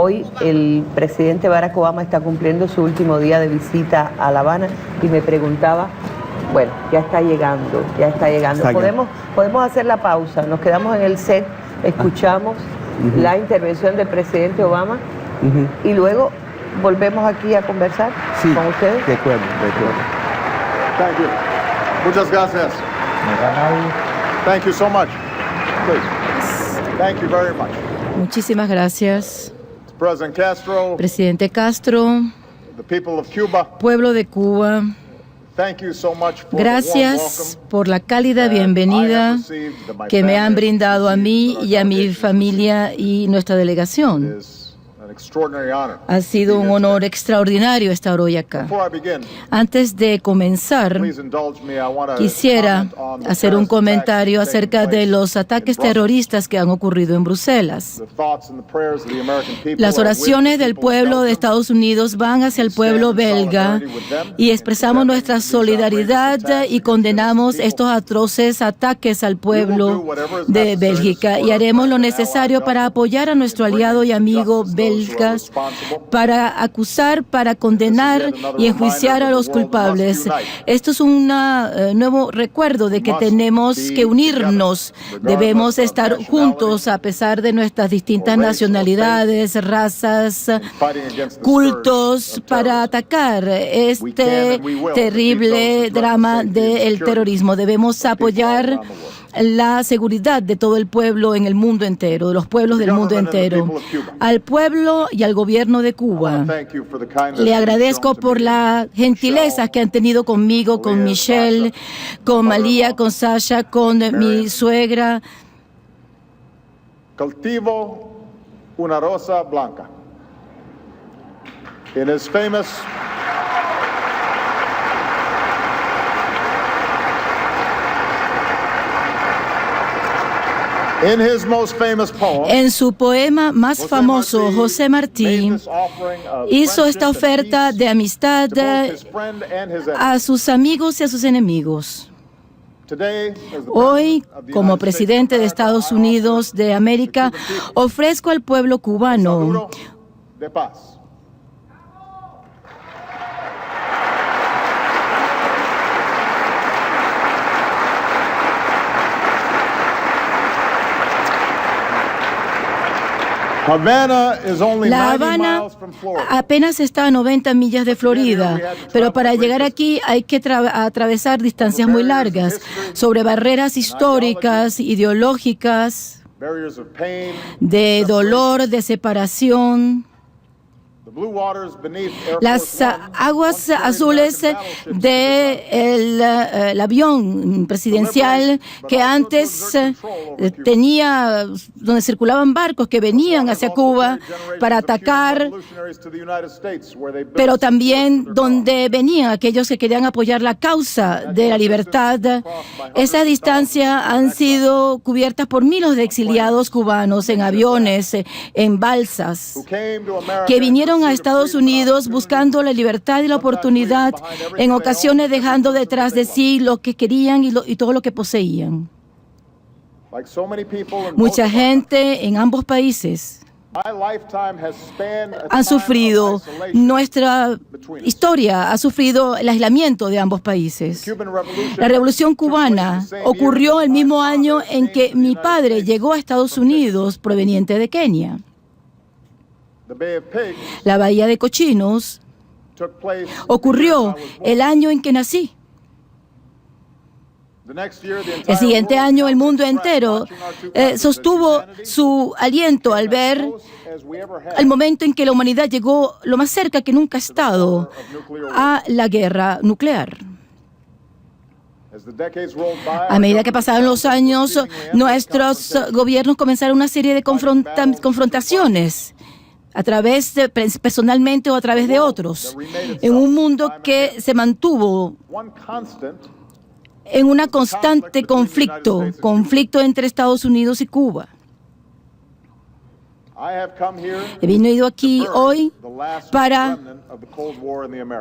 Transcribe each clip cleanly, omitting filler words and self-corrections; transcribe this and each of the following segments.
Hoy el presidente Barack Obama está cumpliendo su último día de visita a La Habana y me preguntaba, bueno, ya está llegando. Podemos hacer la pausa, nos quedamos en el set, escuchamos la intervención del presidente Obama y luego volvemos aquí a conversar con ustedes. De acuerdo. Thank you. Muchas gracias. Thank you so much. Please. Thank you very much. Muchísimas gracias. President Castro, Presidente Castro, the people of Cuba, pueblo de Cuba, thank you so much for gracias por la cálida bienvenida que me han brindado a mí y a mi familia y nuestra delegación. Ha sido un honor extraordinario estar hoy acá. Antes de comenzar, quisiera hacer un comentario acerca de los ataques terroristas que han ocurrido en Bruselas. Las oraciones del pueblo de Estados Unidos van hacia el pueblo belga y expresamos nuestra solidaridad y condenamos estos atroces ataques al pueblo de Bélgica y haremos lo necesario para apoyar a nuestro aliado y amigo belga para acusar, para condenar y enjuiciar a los culpables. Esto es un nuevo recuerdo de que tenemos que unirnos, debemos estar juntos a pesar de nuestras distintas nacionalidades, razas, cultos, para atacar este terrible drama del terrorismo. Debemos apoyar la seguridad de todo el pueblo en el mundo entero, de los pueblos del mundo entero. Al pueblo y al gobierno de Cuba, le agradezco por la gentileza que han tenido conmigo, con Michelle, con Malia, con Sasha, con mi suegra. Cultivo una rosa blanca. In his famous En su poema más famoso, José Martí hizo esta oferta de amistad a sus amigos y a sus enemigos. Hoy, como presidente de Estados Unidos de América, ofrezco al pueblo cubano La Habana apenas está a 90 millas de Florida, pero para llegar aquí hay que atravesar distancias muy largas, sobre barreras históricas, ideológicas, de dolor, de separación. Las aguas azules del avión presidencial que antes tenía, donde circulaban barcos que venían hacia Cuba para atacar, pero también donde venían aquellos que querían apoyar la causa de la libertad. Esa distancia han sido cubiertas por miles de exiliados cubanos en aviones, en balsas, que vinieron a Estados Unidos buscando la libertad y la oportunidad, en ocasiones dejando detrás de sí lo que querían y todo lo que poseían. Mucha gente en ambos países han sufrido, nuestra historia ha sufrido el aislamiento de ambos países. La Revolución Cubana ocurrió el mismo año en que mi padre llegó a Estados Unidos proveniente de Kenia. La Bahía de Cochinos ocurrió el año en que nací. El siguiente año el mundo entero sostuvo su aliento al ver el momento en que la humanidad llegó lo más cerca que nunca ha estado a la guerra nuclear. A medida que pasaron los años, nuestros gobiernos comenzaron una serie de confrontaciones, a través de, personalmente o a través de otros, en un mundo que se mantuvo en una constante conflicto entre Estados Unidos y Cuba. He venido aquí hoy para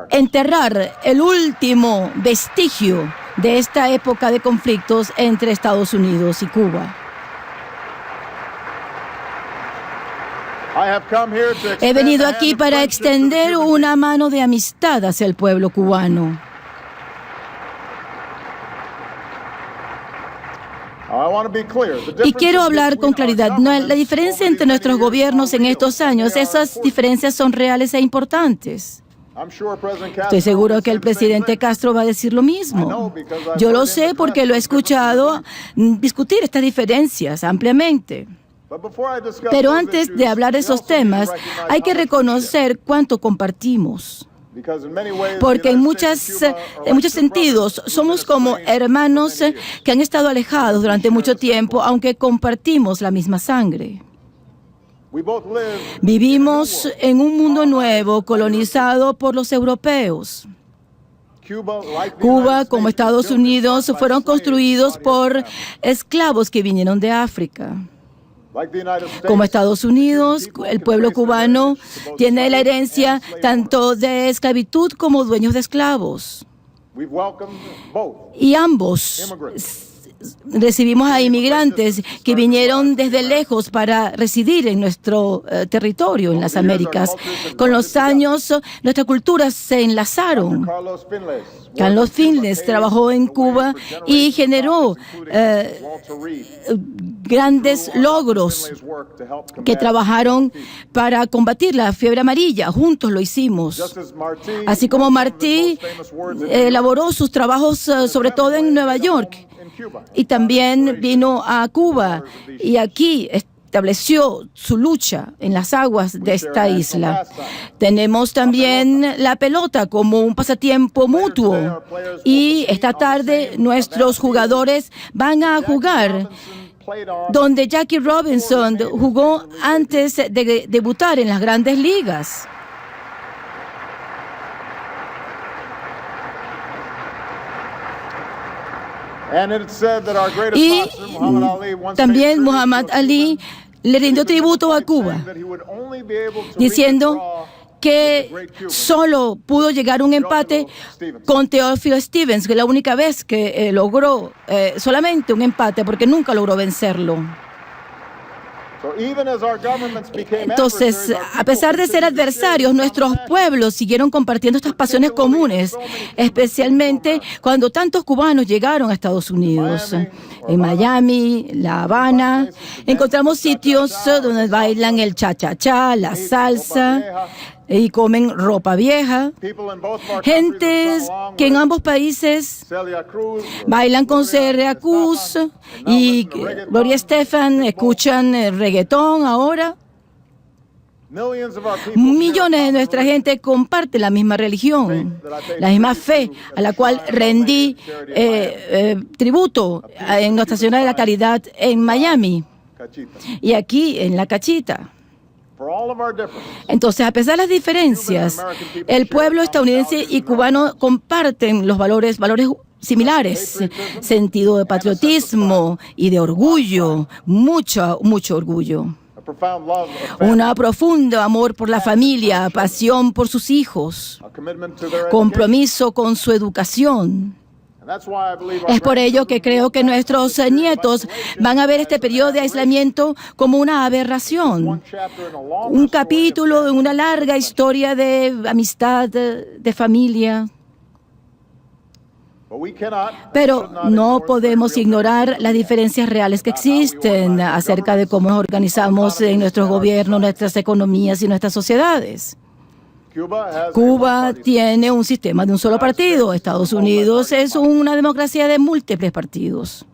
enterrar el último vestigio de esta época de conflictos entre Estados Unidos y Cuba. He venido aquí para extender una mano de amistad hacia el pueblo cubano. Y quiero hablar con claridad. La diferencia entre nuestros gobiernos en estos años, esas diferencias son reales e importantes. Estoy seguro que el presidente Castro va a decir lo mismo. Yo lo sé porque lo he escuchado discutir estas diferencias ampliamente. Pero antes de hablar de esos temas, hay que reconocer cuánto compartimos. Porque en muchos sentidos somos como hermanos que han estado alejados durante mucho tiempo, aunque compartimos la misma sangre. Vivimos en un mundo nuevo colonizado por los europeos. Cuba, como Estados Unidos, fueron construidos por esclavos que vinieron de África. Como Estados Unidos, el pueblo cubano tiene la herencia tanto de esclavitud como dueños de esclavos. Y ambos recibimos a inmigrantes que vinieron desde lejos para residir en nuestro territorio, en las Américas. Con los años, nuestras culturas se enlazaron. Carlos Finless trabajó en Cuba y generó grandes logros que trabajaron para combatir la fiebre amarilla. Juntos lo hicimos. Así como Martí elaboró sus trabajos sobre todo en Nueva York y también vino a Cuba y aquí estableció su lucha en las aguas de esta isla. Tenemos también la pelota como un pasatiempo mutuo y esta tarde nuestros jugadores van a jugar donde Jackie Robinson jugó antes de debutar en las grandes ligas. Y también Muhammad Ali le rindió tributo a Cuba, diciendo que solo pudo llegar a un empate con Theophile Stevens, que es la única vez que logró solamente un empate, porque nunca logró vencerlo. Entonces, a pesar de ser adversarios, nuestros pueblos siguieron compartiendo estas pasiones comunes, especialmente cuando tantos cubanos llegaron a Estados Unidos. En Miami, La Habana, encontramos sitios donde bailan el cha-cha-cha, la salsa y comen ropa vieja. Gentes que en ambos países bailan con Celia Cruz y Gloria Estefan, escuchan reggaetón ahora. Millones de nuestra gente comparte la misma religión, la misma fe a la cual rendí tributo en Nuestra Señora de la Caridad en Miami y aquí en La Cachita. Entonces, a pesar de las diferencias, el pueblo estadounidense y cubano comparten los valores similares, sentido de patriotismo y de orgullo, mucho orgullo. Un profundo amor por la familia, pasión por sus hijos, compromiso con su educación. Es por ello que creo que nuestros nietos van a ver este periodo de aislamiento como una aberración, un capítulo en una larga historia de amistad, de familia. Pero no podemos ignorar las diferencias reales que existen acerca de cómo nos organizamos en nuestros gobiernos, nuestras economías y nuestras sociedades. Cuba tiene un sistema de un solo partido. Estados Unidos es una democracia de múltiples partidos.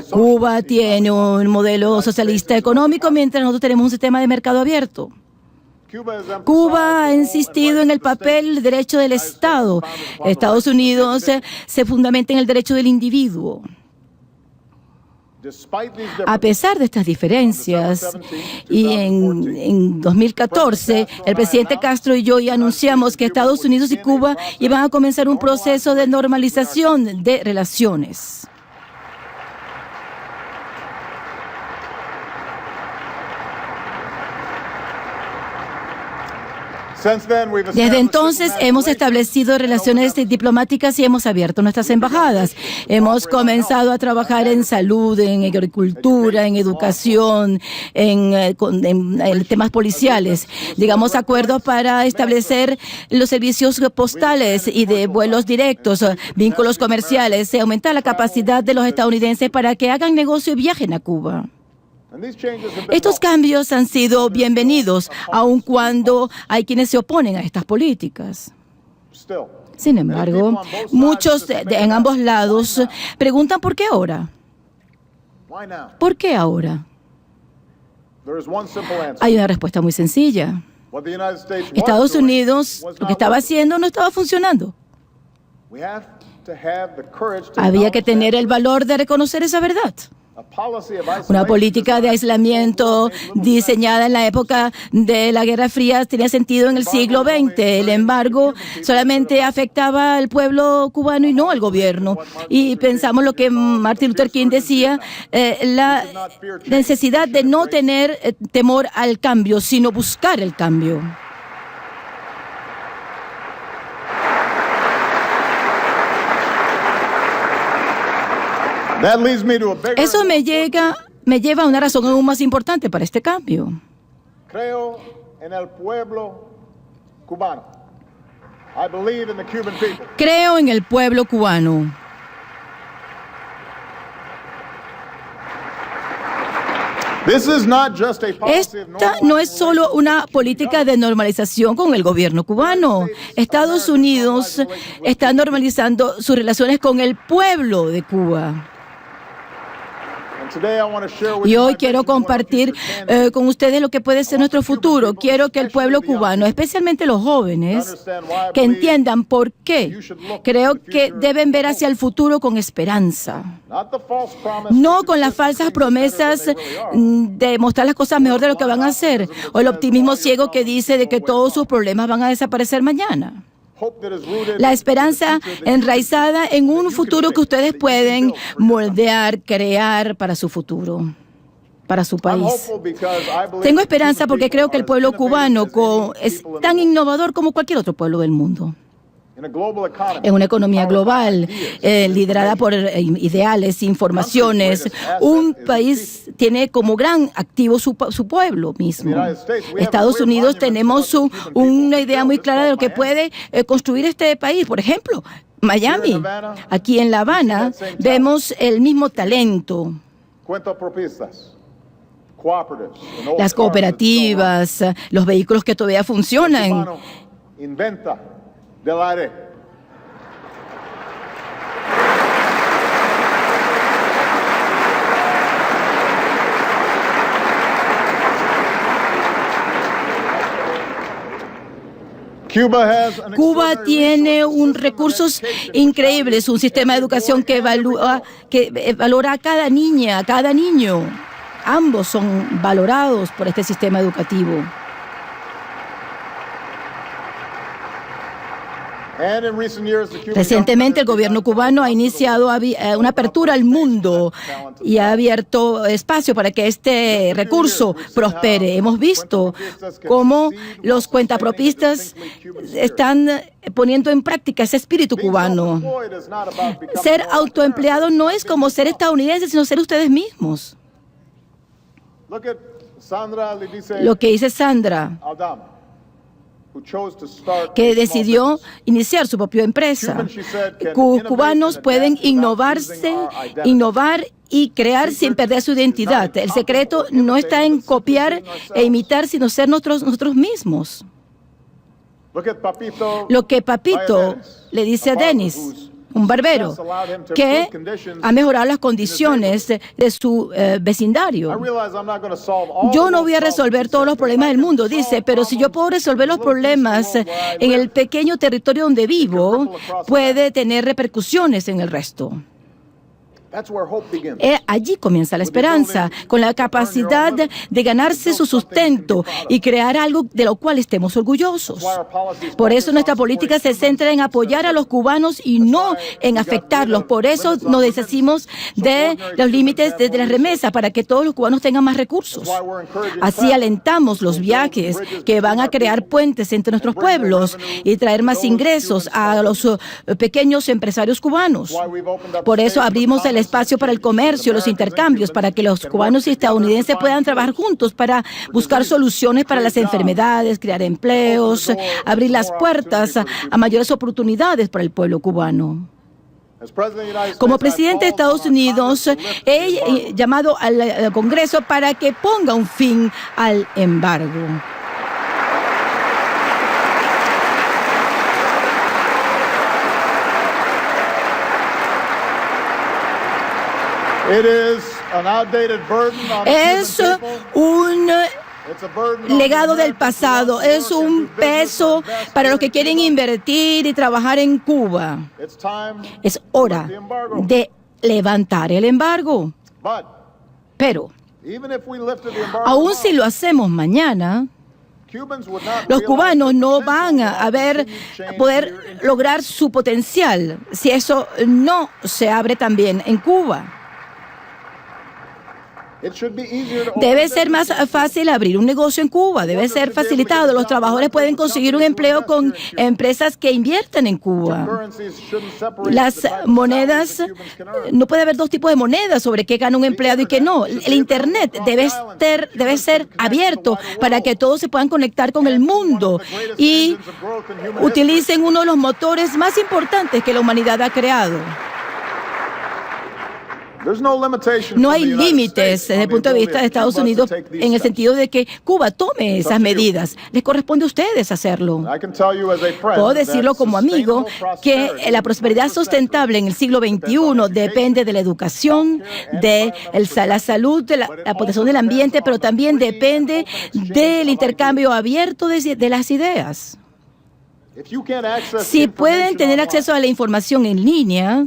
Cuba tiene un modelo socialista económico, mientras nosotros tenemos un sistema de mercado abierto. Cuba ha insistido en el papel del derecho del Estado. Estados Unidos se fundamenta en el derecho del individuo. A pesar de estas diferencias, y en 2014, el presidente Castro y yo ya anunciamos que Estados Unidos y Cuba iban a comenzar un proceso de normalización de relaciones. Desde entonces hemos establecido relaciones diplomáticas y hemos abierto nuestras embajadas. Hemos comenzado a trabajar en salud, en agricultura, en educación, en temas policiales. Llegamos a acuerdos para establecer los servicios postales y de vuelos directos, vínculos comerciales, y aumentar la capacidad de los estadounidenses para que hagan negocio y viajen a Cuba. Estos cambios han sido bienvenidos, aun cuando hay quienes se oponen a estas políticas. Sin embargo, muchos en ambos lados preguntan ¿por qué ahora? ¿Por qué ahora? Hay una respuesta muy sencilla. Estados Unidos lo que estaba haciendo no estaba funcionando. Había que tener el valor de reconocer esa verdad. Una política de aislamiento diseñada en la época de la Guerra Fría tenía sentido en el siglo XX. El embargo solamente afectaba al pueblo cubano y no al gobierno. Y pensamos lo que Martin Luther King decía, la necesidad de no tener temor al cambio, sino buscar el cambio. Eso me lleva a una razón aún más importante para este cambio. Creo en el pueblo cubano. Creo en el pueblo cubano. Esta no es solo una política de normalización con el gobierno cubano. Estados Unidos está normalizando sus relaciones con el pueblo de Cuba. Y hoy quiero compartir con ustedes lo que puede ser nuestro futuro. Quiero que el pueblo cubano, especialmente los jóvenes, que entiendan por qué. Creo que deben ver hacia el futuro con esperanza. No con las falsas promesas de mostrar las cosas mejor de lo que van a hacer. O el optimismo ciego que dice de que todos sus problemas van a desaparecer mañana. La esperanza enraizada en un futuro que ustedes pueden moldear, crear para su futuro, para su país. Tengo esperanza porque creo que el pueblo cubano es tan innovador como cualquier otro pueblo del mundo. En una economía global, liderada por ideales, informaciones, un país tiene como gran activo su pueblo mismo. Estados Unidos tenemos una idea muy clara de lo que puede construir este país. Por ejemplo, Miami. Aquí en La Habana vemos el mismo talento. Las cooperativas, los vehículos que todavía funcionan. Del aire. Cuba tiene recursos increíbles, un sistema de educación que valora a cada niña, a cada niño. Ambos son valorados por este sistema educativo. Recientemente el gobierno cubano ha iniciado una apertura al mundo y ha abierto espacio para que este recurso prospere. Hemos visto cómo los cuentapropistas están poniendo en práctica ese espíritu cubano. Ser autoempleado no es como ser estadounidense, sino ser ustedes mismos. Lo que dice Sandra, que decidió iniciar su propia empresa. Cubanos pueden innovar y crear sin perder su identidad. El secreto no está en copiar e imitar, sino ser nosotros mismos. Lo que Papito le dice a Dennis, un barbero, que ha mejorado las condiciones de su vecindario. Yo no voy a resolver todos los problemas del mundo, dice, pero si yo puedo resolver los problemas en el pequeño territorio donde vivo, puede tener repercusiones en el resto. Allí comienza la esperanza, con la capacidad de ganarse su sustento y crear algo de lo cual estemos orgullosos. Por eso nuestra política se centra en apoyar a los cubanos y no en afectarlos. Por eso nos deshacimos de los límites de las remesas para que todos los cubanos tengan más recursos. Así alentamos los viajes que van a crear puentes entre nuestros pueblos y traer más ingresos a los pequeños empresarios cubanos. Por eso abrimos el espacio para el comercio, los intercambios, para que los cubanos y estadounidenses puedan trabajar juntos para buscar soluciones para las enfermedades, crear empleos, abrir las puertas a mayores oportunidades para el pueblo cubano. Como presidente de Estados Unidos, he llamado al Congreso para que ponga un fin al embargo. Es un legado del pasado, es un peso para los que quieren invertir y trabajar en Cuba. Es hora de levantar el embargo. Pero, aun si lo hacemos mañana, los cubanos no van a poder lograr su potencial si eso no se abre también en Cuba. Debe ser más fácil abrir un negocio en Cuba, debe ser facilitado. Los trabajadores pueden conseguir un empleo con empresas que invierten en Cuba. Las monedas, no puede haber dos tipos de monedas sobre qué gana un empleado y qué no. El Internet debe ser abierto para que todos se puedan conectar con el mundo y utilicen uno de los motores más importantes que la humanidad ha creado. No hay límites desde el punto de vista de Estados Unidos en el sentido de que Cuba tome esas medidas. Les corresponde a ustedes hacerlo. Puedo decirlo como amigo que la prosperidad sustentable en el siglo XXI depende de la educación, de la salud, de la protección del ambiente, pero también depende del intercambio abierto de las ideas. Si pueden tener acceso a la información en línea,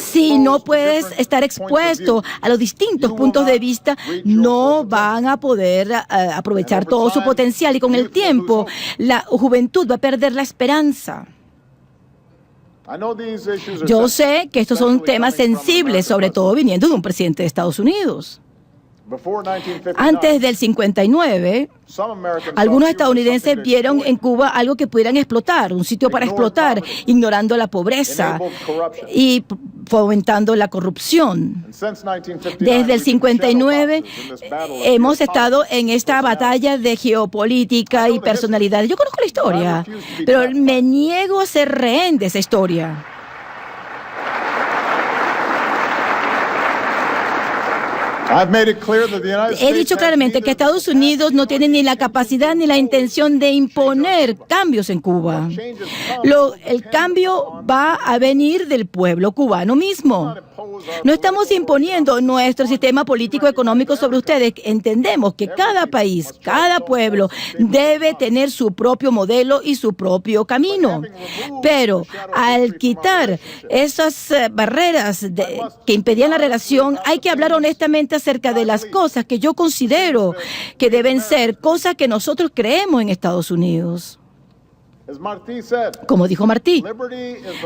si no puedes estar expuesto a los distintos puntos de vista, no van a poder aprovechar todo su potencial y con el tiempo la juventud va a perder la esperanza. Yo sé que estos son temas sensibles, sobre todo viniendo de un presidente de Estados Unidos. Antes del 59, algunos estadounidenses vieron en Cuba algo que pudieran explotar, un sitio para explotar, ignorando la pobreza y fomentando la corrupción. Desde el 59 hemos estado en esta batalla de geopolítica y personalidad. Yo conozco la historia, pero me niego a ser rehén de esa historia. He dicho claramente que Estados Unidos no tiene ni la capacidad ni la intención de imponer cambios en Cuba. El cambio va a venir del pueblo cubano mismo. No estamos imponiendo nuestro sistema político-económico sobre ustedes. Entendemos que cada país, cada pueblo debe tener su propio modelo y su propio camino. Pero al quitar esas barreras que impedían la relación, hay que hablar honestamente acerca de las cosas que yo considero que deben ser cosas que nosotros creemos en Estados Unidos. Como dijo Martí,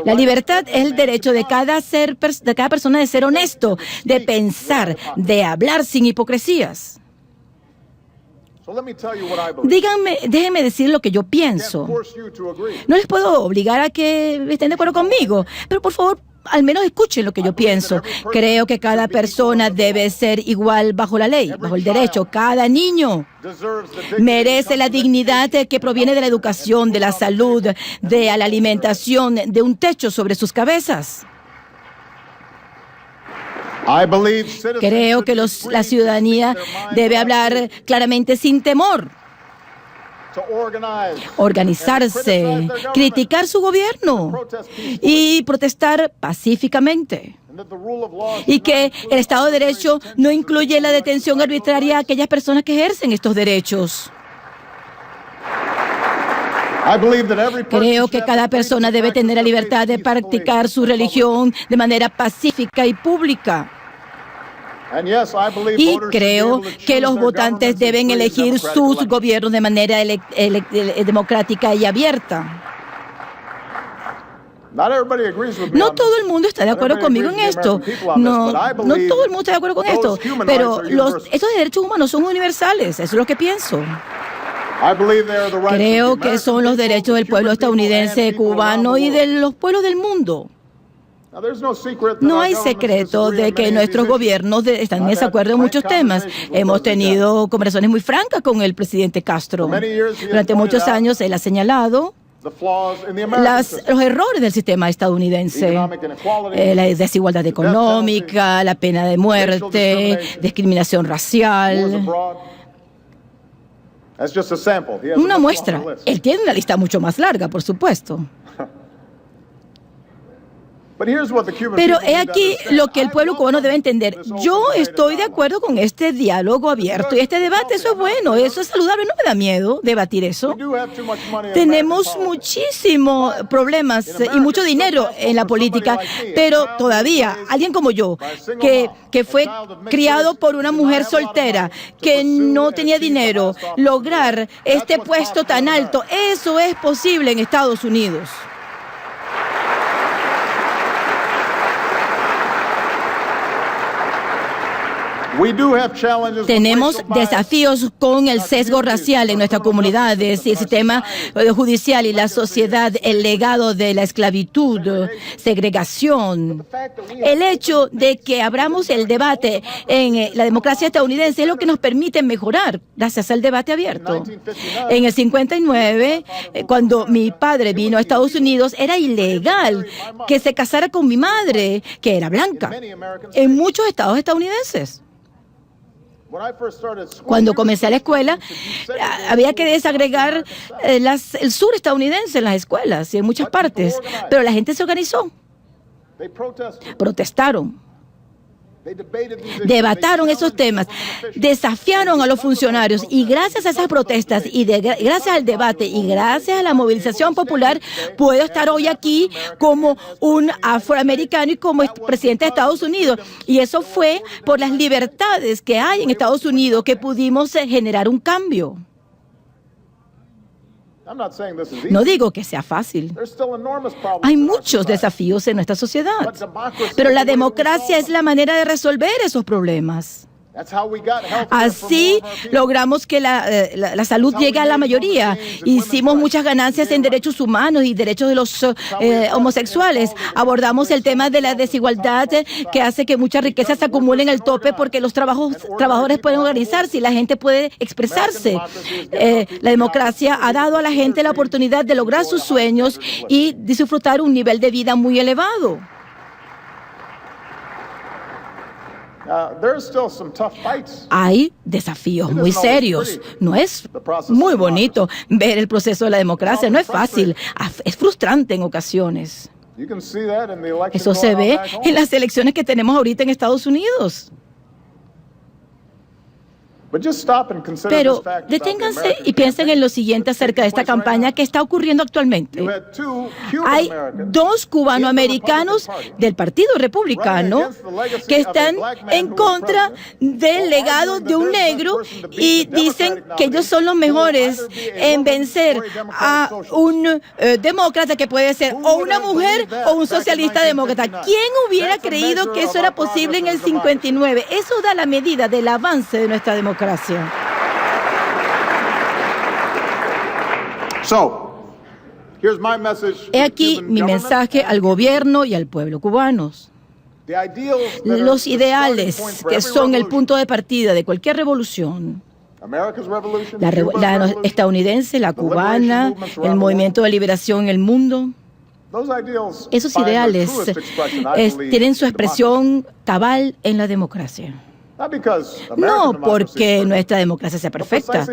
la libertad es el derecho de cada persona de ser honesto, de pensar, de hablar sin hipocresías. Déjenme decir lo que yo pienso. No les puedo obligar a que estén de acuerdo conmigo, pero por favor, al menos escuchen lo que yo pienso. Creo que cada persona debe ser igual bajo la ley, bajo el derecho. Cada niño merece la dignidad que proviene de la educación, de la salud, de la alimentación, de un techo sobre sus cabezas. Creo que la ciudadanía debe hablar claramente sin temor. Organizarse, criticar su gobierno y protestar pacíficamente. Y que el Estado de Derecho no incluye la detención arbitraria a aquellas personas que ejercen estos derechos. Creo que cada persona debe tener la libertad de practicar su religión de manera pacífica y pública. Y creo que los votantes deben elegir sus gobiernos de manera democrática y abierta. No todo el mundo está de acuerdo conmigo en esto. No todo el mundo está de acuerdo con esto. Pero estos derechos humanos son universales. Eso es lo que pienso. Creo que son los derechos del pueblo estadounidense, cubano y de los pueblos del mundo. No hay secreto de que nuestros gobiernos están en desacuerdo en muchos temas. Hemos tenido conversaciones muy francas con el presidente Castro. Durante muchos años él ha señalado los errores del sistema estadounidense, la desigualdad económica, la pena de muerte, discriminación racial. Una muestra. Él tiene una lista mucho más larga, por supuesto. Pero he aquí lo que el pueblo cubano debe entender. Yo estoy de acuerdo con este diálogo abierto y este debate. Eso es bueno, eso es saludable. No me da miedo debatir eso. Tenemos muchísimos problemas y mucho dinero en la política, pero todavía alguien como yo, que fue criado por una mujer soltera, que no tenía dinero, lograr este puesto tan alto, eso es posible en Estados Unidos. Tenemos desafíos con el sesgo racial en nuestras comunidades, el sistema judicial y la sociedad, el legado de la esclavitud, segregación. El hecho de que abramos el debate en la democracia estadounidense es lo que nos permite mejorar gracias al debate abierto. En el 59, cuando mi padre vino a Estados Unidos, era ilegal que se casara con mi madre, que era blanca, en muchos estados estadounidenses. Cuando comencé la escuela, había que desagregar el sur estadounidense en las escuelas y en muchas partes, pero la gente se organizó, protestaron, debataron esos temas, desafiaron a los funcionarios y gracias a esas protestas y gracias al debate y gracias a la movilización popular puedo estar hoy aquí como un afroamericano y como presidente de Estados Unidos. Y eso fue por las libertades que hay en Estados Unidos que pudimos generar un cambio. No digo que sea fácil. Hay muchos desafíos en nuestra sociedad, pero la democracia es la manera de resolver esos problemas. Así logramos que la salud llegue a la mayoría. Hicimos muchas ganancias en derechos humanos y derechos de los homosexuales. Abordamos el tema de la desigualdad que hace que muchas riquezas se acumulen al tope porque los trabajadores pueden organizarse y la gente puede expresarse. La democracia ha dado a la gente la oportunidad de lograr sus sueños y disfrutar un nivel de vida muy elevado. Hay desafíos muy serios. No es muy bonito ver el proceso de la democracia. No es fácil. Es frustrante en ocasiones. Eso se ve en las elecciones que tenemos ahorita en Estados Unidos. Pero deténganse y piensen en lo siguiente acerca de esta campaña que está ocurriendo actualmente. Hay dos cubanoamericanos del Partido Republicano que están en contra del legado de un negro y dicen que ellos son los mejores en vencer a un demócrata que puede ser o una mujer o un socialista demócrata. ¿Quién hubiera creído que eso era posible en el 59? Eso da la medida del avance de nuestra democracia. He aquí mi mensaje al gobierno y al pueblo cubanos. Los ideales que son el punto de partida de cualquier revolución, la estadounidense, la cubana, el movimiento de liberación en el mundo, esos ideales tienen su expresión cabal en la democracia. No porque nuestra democracia sea perfecta.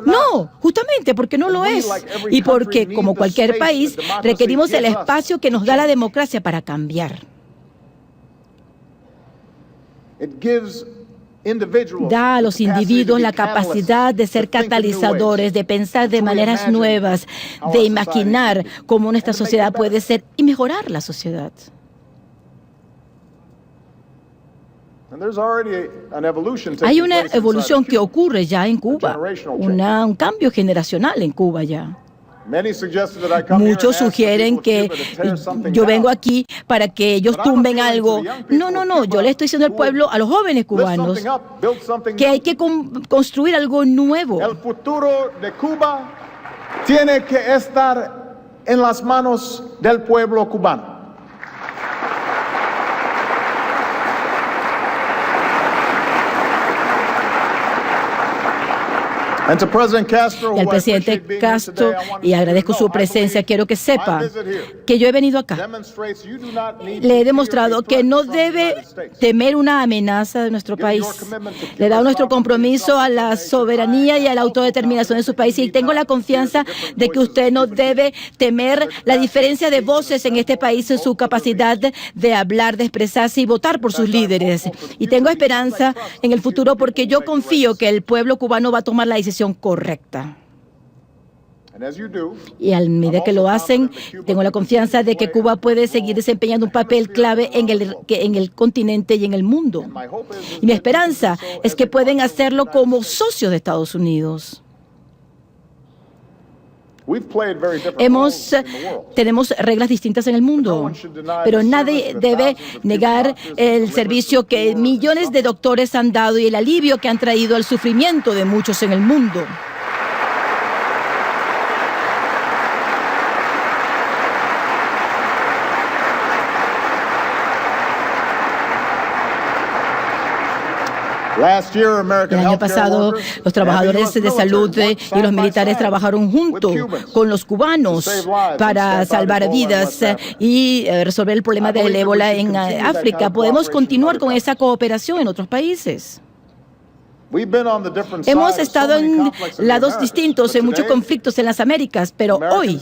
No, justamente porque no lo es. Y porque, como cualquier país, requerimos el espacio que nos da la democracia para cambiar. da a los individuos la capacidad de ser catalizadores, de pensar de maneras nuevas, de imaginar cómo nuestra sociedad puede ser y mejorar la sociedad. Hay una evolución que ocurre ya en Cuba, un cambio generacional en Cuba ya. Muchos sugieren que yo vengo aquí para que ellos tumben algo. No, yo le estoy diciendo al pueblo, a los jóvenes cubanos, que hay que construir algo nuevo. El futuro de Cuba tiene que estar en las manos del pueblo cubano. Y al presidente Castro, y agradezco su presencia, quiero que sepa que yo he venido acá. Le he demostrado que no debe temer una amenaza de nuestro país. Le he dado nuestro compromiso a la soberanía y a la autodeterminación de su país, y tengo la confianza de que usted no debe temer la diferencia de voces en este país, en su capacidad de hablar, de expresarse y votar por sus líderes. Y tengo esperanza en el futuro porque yo confío que el pueblo cubano va a tomar la decisión correcta. Y a medida que lo hacen, tengo la confianza de que Cuba puede seguir desempeñando un papel clave en el continente y en el mundo. Y mi esperanza es que pueden hacerlo como socios de Estados Unidos. Tenemos reglas distintas en el mundo, pero nadie debe negar el servicio que millones de doctores han dado y el alivio que han traído al sufrimiento de muchos en el mundo. El año pasado, los trabajadores de salud y los militares trabajaron juntos con los cubanos para salvar vidas y resolver el problema del ébola en África. Podemos continuar con esa cooperación en otros países. Hemos estado en lados distintos, en muchos conflictos en las Américas, pero hoy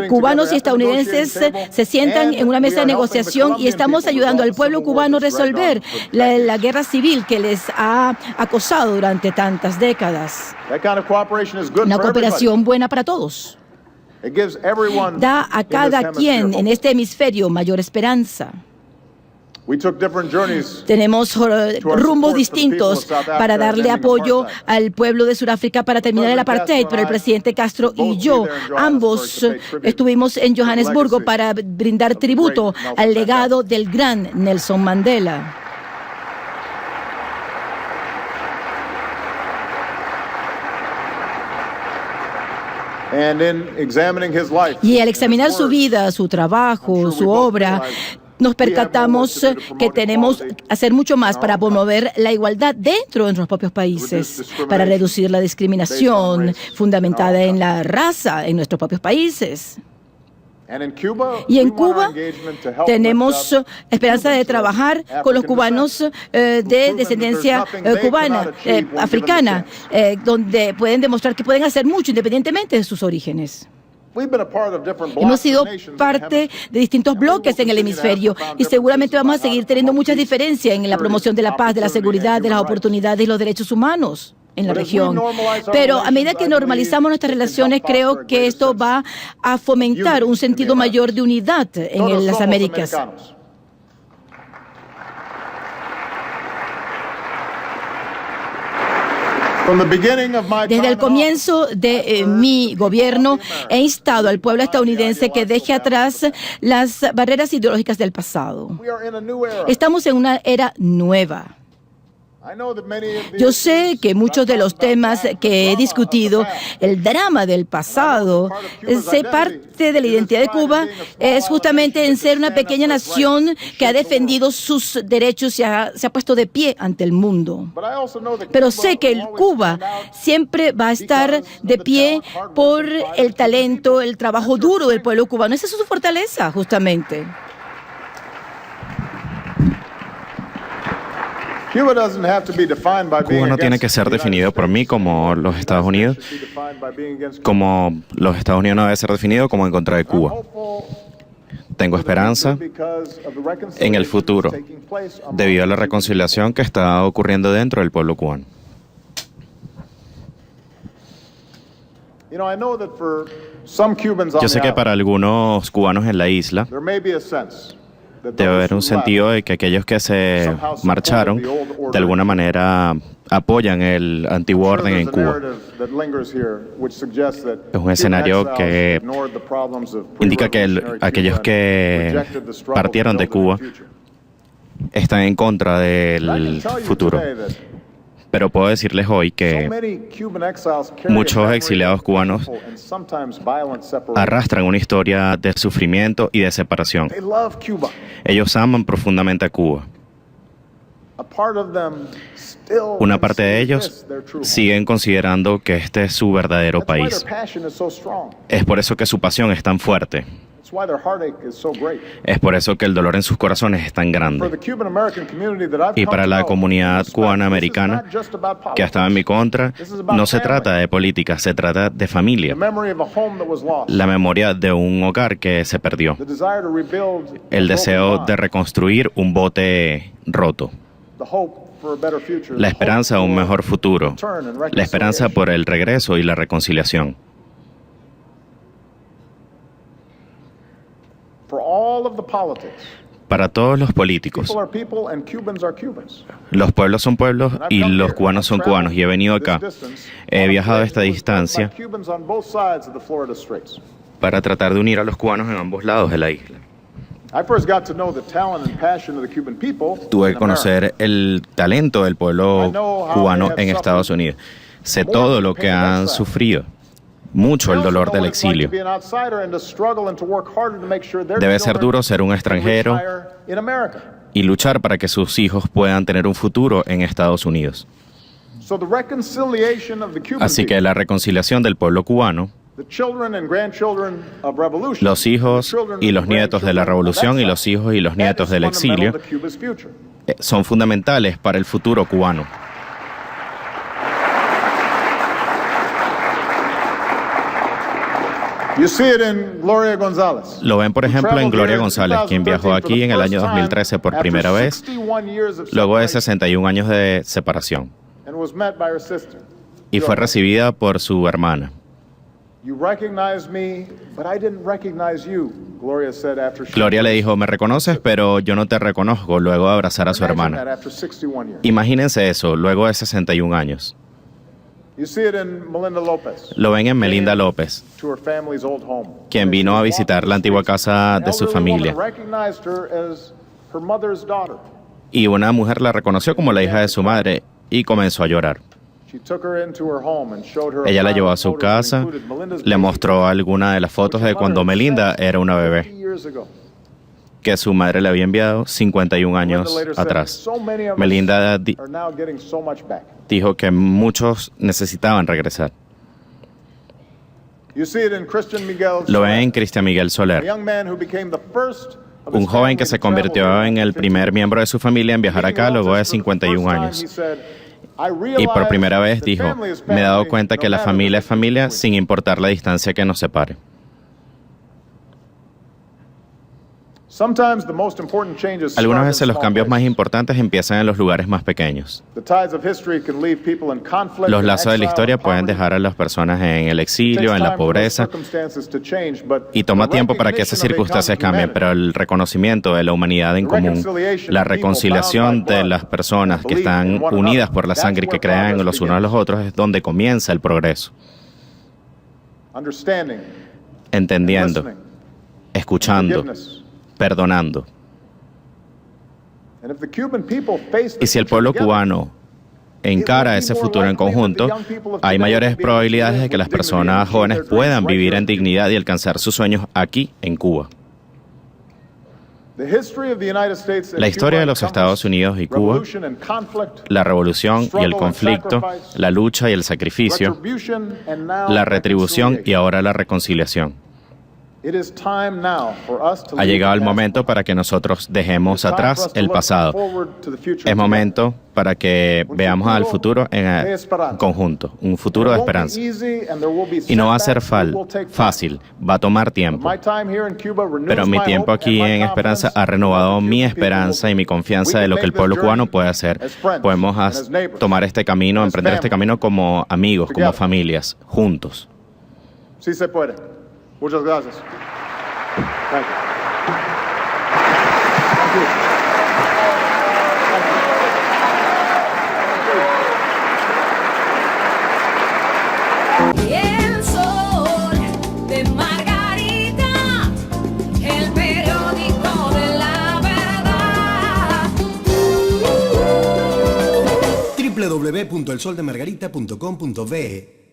cubanos y estadounidenses se sientan en una mesa de negociación y estamos ayudando al pueblo cubano a resolver la guerra civil que les ha acosado durante tantas décadas. Una cooperación buena para todos. Da a cada quien en este hemisferio mayor esperanza. Tenemos rumbos distintos para darle apoyo al pueblo de Sudáfrica para terminar el apartheid, pero el presidente Castro y yo, ambos estuvimos en Johannesburgo para brindar tributo al legado del gran Nelson Mandela. Y al examinar su vida, su trabajo, su obra, nos percatamos que tenemos que hacer mucho más para promover la igualdad dentro de nuestros propios países, para reducir la discriminación fundamentada en la raza en nuestros propios países. Y en Cuba tenemos esperanza de trabajar con los cubanos de descendencia cubana, africana, donde pueden demostrar que pueden hacer mucho independientemente de sus orígenes. Hemos sido parte de distintos bloques en el hemisferio y seguramente vamos a seguir teniendo muchas diferencias en la promoción de la paz, de la seguridad, de las oportunidades y los derechos humanos en la región. Pero a medida que normalizamos nuestras relaciones, creo que esto va a fomentar un sentido mayor de unidad en las Américas. Desde el comienzo de mi gobierno, he instado al pueblo estadounidense que deje atrás las barreras ideológicas del pasado. Estamos en una era nueva. Yo sé que muchos de los temas que he discutido, el drama del pasado, parte de la identidad de Cuba es justamente en ser una pequeña nación que ha defendido sus derechos y se ha puesto de pie ante el mundo. Pero sé que Cuba siempre va a estar de pie por el talento, el trabajo duro del pueblo cubano. Esa es su fortaleza, justamente. Cuba no tiene que ser definido por mí como los Estados Unidos no debe ser definido como en contra de Cuba. Tengo esperanza en el futuro debido a la reconciliación que está ocurriendo dentro del pueblo cubano. Yo sé que para algunos cubanos en la isla debe haber un sentido de que aquellos que se marcharon de alguna manera apoyan el antiguo orden en Cuba. Es un escenario que indica que aquellos que partieron de Cuba están en contra del futuro. Pero puedo decirles hoy que muchos exiliados cubanos arrastran una historia de sufrimiento y de separación. Ellos aman profundamente a Cuba. Una parte de ellos siguen considerando que este es su verdadero país. Es por eso que su pasión es tan fuerte. Es por eso que el dolor en sus corazones es tan grande. Y para la comunidad cubana-americana que ha estado en mi contra, no se trata de política, se trata de familia. La memoria de un hogar que se perdió. El deseo de reconstruir un bote roto. La esperanza de un mejor futuro. La esperanza por el regreso y la reconciliación. Para todos los políticos, los pueblos son pueblos y los cubanos son cubanos. Y he venido acá, he viajado esta distancia para tratar de unir a los cubanos en ambos lados de la isla. Tuve que conocer el talento del pueblo cubano en Estados Unidos. Sé todo lo que han sufrido. Mucho el dolor del exilio. Debe ser duro ser un extranjero y luchar para que sus hijos puedan tener un futuro en Estados Unidos. Así que la reconciliación del pueblo cubano, los hijos y los nietos de la revolución y los hijos y los nietos del exilio son fundamentales para el futuro cubano. Lo ven, por ejemplo, en Gloria González, quien viajó aquí en el año 2013 por primera vez, luego de 61 años de separación, y fue recibida por su hermana. Gloria le dijo, me reconoces, pero yo no te reconozco, luego de abrazar a su hermana. Imagínense eso, luego de 61 años. Lo ven en Melinda López, quien vino a visitar la antigua casa de su familia. Y una mujer la reconoció como la hija de su madre y comenzó a llorar. Ella la llevó a su casa, le mostró algunas de las fotos de cuando Melinda era una bebé, que su madre le había enviado 51 años atrás. Melinda dijo que muchos necesitaban regresar. Lo ven en Cristian Miguel Soler, un joven que se convirtió en el primer miembro de su familia en viajar acá luego de 51 años. Y por primera vez dijo, me he dado cuenta que la familia es familia sin importar la distancia que nos separe. Algunas veces los cambios más importantes empiezan en los lugares más pequeños. Los lazos de la historia pueden dejar a las personas en el exilio, en la pobreza, y toma tiempo para que esas circunstancias cambien, pero el reconocimiento de la humanidad en común, la reconciliación de las personas que están unidas por la sangre y que crean los unos a los otros es donde comienza el progreso. Entendiendo, escuchando, perdonando. Y si el pueblo cubano encara ese futuro en conjunto, hay mayores probabilidades de que las personas jóvenes puedan vivir en dignidad y alcanzar sus sueños aquí en Cuba. La historia de los Estados Unidos y Cuba, la revolución y el conflicto, la lucha y el sacrificio, la retribución y ahora la reconciliación. Ha llegado el momento para que nosotros dejemos atrás el pasado. Es momento para que veamos al futuro en conjunto, un futuro de esperanza. Y no va a ser fácil, va a tomar tiempo. Pero mi tiempo aquí en Esperanza ha renovado mi esperanza y mi confianza de lo que el pueblo cubano puede hacer. Podemos tomar este camino, emprender este camino como amigos, como familias, juntos. Sí se puede. Muchas gracias. Thank you. Y el sol de Margarita, el periódico de la verdad. www.elsoldemargarita.com.be